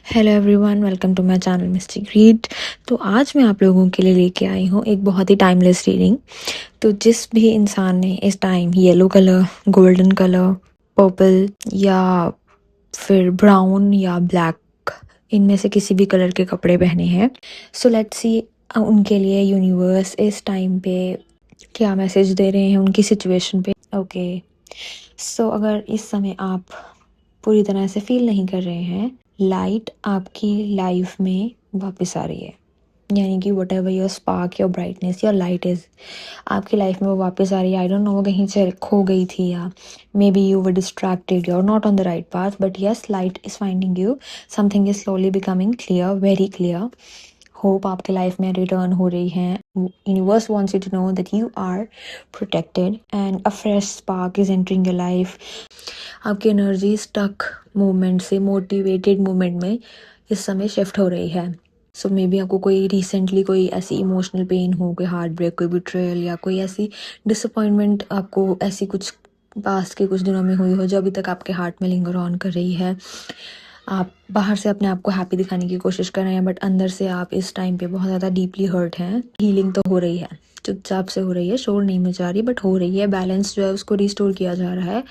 Hello everyone, welcome to my channel mystic read. तो आज मैं आप लोगों के लिए लेके आई हूँ एक बहुत ही टाइमलेस रीडिंग। तो जिस भी इंसान ने इस time yellow colour, golden colour, purple या फिर ब्राउन या ब्लैक, इनमें से किसी भी कलर के कपड़े पहने हैं, सो लेट्स सी उनके लिए यूनिवर्स इस टाइम पे क्या मैसेज दे रहे हैं उनकी सिचुएशन पे। ओके, सो अगर इस समय आप पूरी तरह से फील नहीं कर रहे हैं, लाइट आपकी लाइफ में वापस आ रही है। यानी कि what ever your spark, your brightness, your light is, आपकी लाइफ में वो वापस आ रही है। आई डोंट नो वो कहीं से खो गई थी, या maybe you were distracted, you are not on the right path, but yes, light is finding you. Something is slowly becoming clear, very clear. Hope आपके लाइफ में रिटर्न हो रही है। Universe wants you to know that you are protected and a fresh spark is entering your life. आपकी energy stuck movement से motivated movement में इस समय शिफ्ट हो रही है। सो मे बी आपको कोई रिसेंटली कोई ऐसी इमोशनल पेन हो, कोई हार्ट ब्रेक, कोई बिट्रेयल या कोई ऐसी डिसअपॉइंटमेंट आपको ऐसी कुछ पास्ट के कुछ दिनों में हुई हो जो अभी तक आपके हार्ट में लिंगर ऑन कर रही है। आप बाहर से अपने आप को हैप्पी दिखाने की कोशिश कर रहे हैं, बट अंदर से आप इस टाइम पे बहुत ज़्यादा डीपली हर्ट हैं। हीलिंग तो हो रही है, चुपचाप से हो रही है, शोर नहीं मचा रही, बट हो रही है। बैलेंस जो है उसको रिस्टोर किया जा रहा है।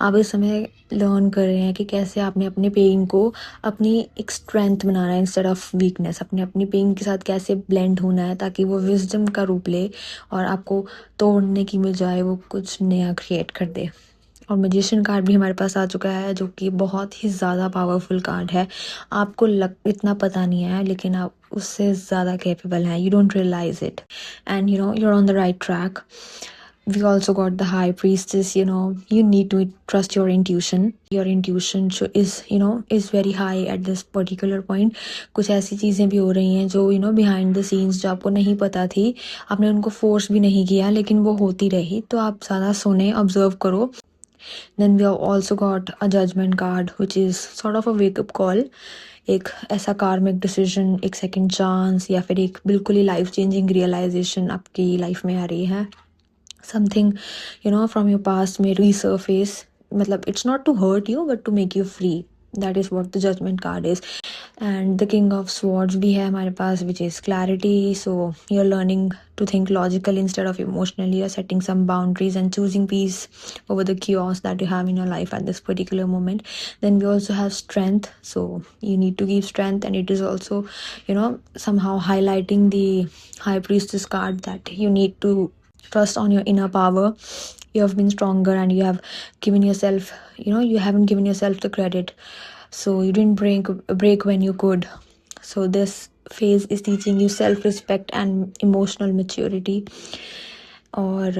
आप इस समय लर्न कर रहे हैं कि कैसे आपने अपने पेन को अपनी एक स्ट्रेंथ बनाना है इंस्टेड ऑफ वीकनेस। अपने अपनी पेन के साथ कैसे ब्लेंड होना है ताकि वो विजडम का रूप ले और आपको तोड़ने की बजाय वो कुछ नया क्रिएट कर दे। और मैजिशियन कार्ड भी हमारे पास आ चुका है, जो कि बहुत ही ज़्यादा पावरफुल कार्ड है। आपको इतना पता नहीं है, लेकिन आप उससे ज़्यादा कैपेबल हैं। You don't realise it and you know you are on the right track. We also got the high priestess. You need to trust your intuition. Your intuition is very high at this particular point. कुछ ऐसी चीज़ें भी हो रही हैं जो behind the scenes जो आपको नहीं पता थी, आपने उनको फोर्स भी नहीं किया, लेकिन वो होती रही। तो आप ज़्यादा सुने, ऑब्जर्व करो। Then we have also got a judgment card, which is sort of a wake up call. एक ऐसा कार्मिक डिसीजन, एक सेकंड चांस या फिर एक बिल्कुल ही लाइफ चेंजिंग रियलाइजेशन आपकी लाइफ में आ रही है। समथिंग फ्रॉम योर पास्ट में रीसर्फेस, मतलब it's not to hurt you but to make you free. That is what the judgement card is. And the king of swords भी है हमारे पास, which is clarity. So you are learning to think logically instead of emotionally. You're setting some boundaries and choosing peace over the chaos that you have in your life at this particular moment. Then we also have strength. So you need to give strength, and it is also somehow highlighting the high priestess card that you need to trust on your inner power. You have been stronger and you have given yourself, you haven't given yourself the credit. So you didn't break when you could. So this phase is teaching you self-respect and emotional maturity. और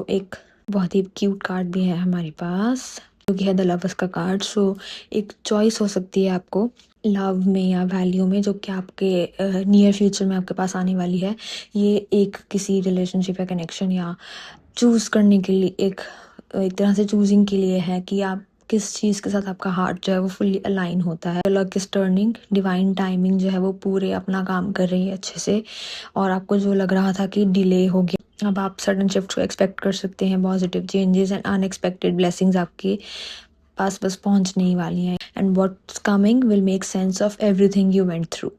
एक बहुत ही cute card भी है हमारे पास, जो कि है the lovers का कार्ड। सो एक चॉइस हो सकती है आपको लव में या वैल्यू में, जो कि आपके नियर फ्यूचर में आपके पास आने वाली है। ये एक किसी रिलेशनशिप या कनेक्शन या चूज करने के लिए एक तरह से चूजिंग के लिए है कि आप किस चीज़ के साथ आपका हार्ट जो है वो फुल्ली अलाइन होता है। Luck is turning, divine timing जो है वो पूरे अपना काम कर रही है अच्छे से। और आपको जो लग रहा था कि डिले हो गया, अब आप सडन शिफ्ट को एक्सपेक्ट कर सकते हैं। Positive changes and unexpected blessings आपके पास बस पहुंचने ही वाली हैं। And what's coming will make sense of everything you went through.